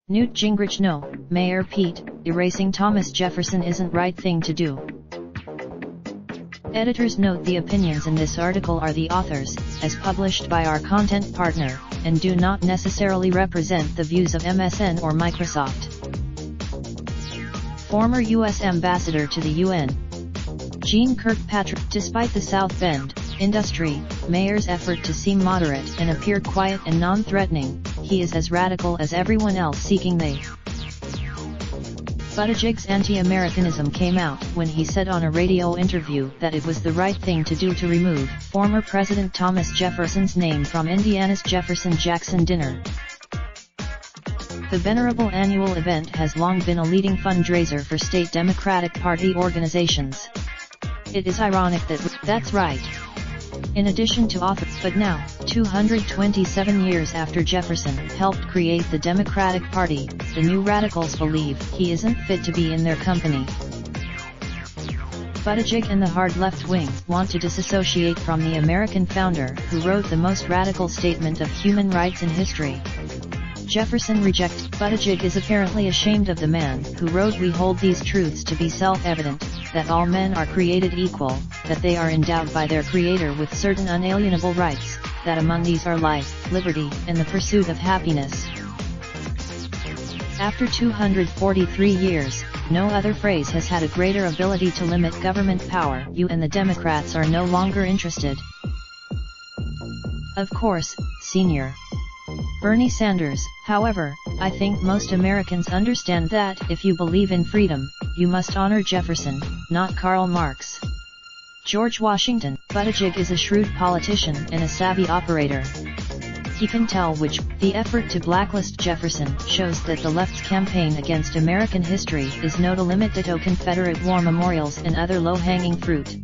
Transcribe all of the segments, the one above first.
Newt Gingrich No, Mayor Pete, erasing Thomas Jefferson isn't right thing to do. Editors note the opinions in this article are the author's, as published by our content partner, and do not necessarily represent the views of MSN or Microsoft. Former U.S. Ambassador to the UN, Jean Kirkpatrick. Despite the South Bend industry mayor's effort to seem moderate and appear quiet and non-threatening, he is as radical as everyone else seeking the Buttigieg's anti-Americanism came out when he said on a radio interview that it was the right thing to do to remove former President Thomas Jefferson's name from Indiana's Jefferson-Jackson dinner. The venerable annual event has long been a leading fundraiser for state Democratic Party organizations. It is ironic that's right. In addition to author, but now, 227 years after Jefferson helped create the Democratic Party, the new radicals believe he isn't fit to be in their company. Buttigieg and the hard left wing want to disassociate from the American founder who wrote the most radical statement of human rights in history. Jefferson rejects. Buttigieg is apparently ashamed of the man who wrote, "We hold these truths to be self-evident, that all men are created equal, that they are endowed by their Creator with certain unalienable rights, that among these are life, liberty, and the pursuit of happiness." After 243 years, no other phrase has had a greater ability to limit government power. You and the Democrats are no longer interested. Of course, Sr. Bernie Sanders. However, I think most Americans understand that if you believe in freedom, you must honor Jefferson, not Karl Marx. George Washington. Buttigieg is a shrewd politician and a savvy operator. He can tell which. The effort to blacklist Jefferson shows that the left's campaign against American history is no to limit ditto Confederate war memorials and other low-hanging fruit.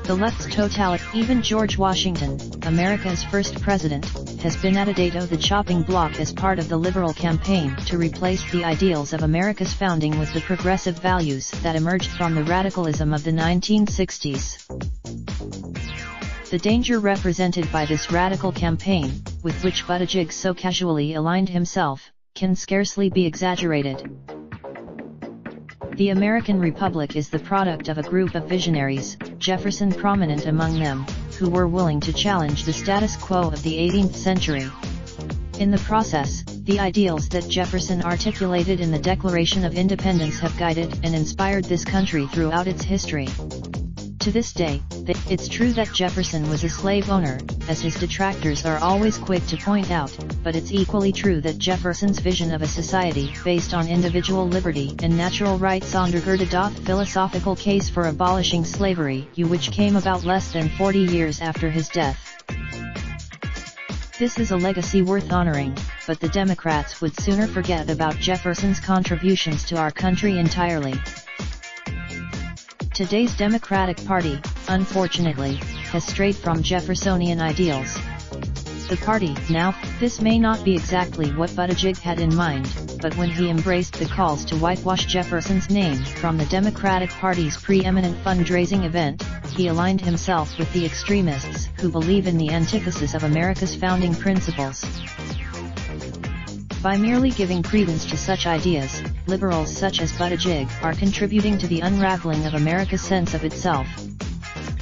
The left's totality. Even George Washington, America's first president, has been at a ditto the chopping block as part of the liberal campaign to replace the ideals of America's founding with the progressive values that emerged from the radicalism of the 1960s. The danger represented by this radical campaign, with which Buttigieg so casually aligned himself, can scarcely be exaggerated. The American Republic is the product of a group of visionaries, Jefferson prominent among them, who were willing to challenge the status quo of the 18th century. In the process, the ideals that Jefferson articulated in the Declaration of Independence have guided and inspired this country throughout its history. To this day, it's true that Jefferson was a slave owner, as his detractors are always quick to point out, but it's equally true that Jefferson's vision of a society based on individual liberty and natural rights undergirded a philosophical case for abolishing slavery, which came about less than 40 years after his death. This is a legacy worth honoring, but the Democrats would sooner forget about Jefferson's contributions to our country entirely. Today's Democratic Party, unfortunately, has strayed from Jeffersonian ideals. The party, now, this may not be exactly what Buttigieg had in mind, but when he embraced the calls to whitewash Jefferson's name from the Democratic Party's preeminent fundraising event, he aligned himself with the extremists who believe in the antithesis of America's founding principles. By merely giving credence to such ideas, liberals such as Buttigieg are contributing to the unraveling of America's sense of itself.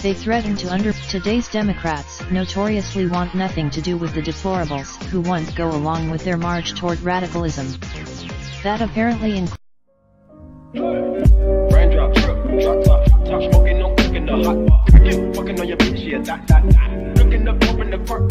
They threaten to Today's Democrats notoriously want nothing to do with the deplorables who won't go along with their march toward radicalism. That apparently includes raindrop, drop top smoking, no cooking the hot bar. Fucking on your bitch, yeah, that. Looking up, open the park.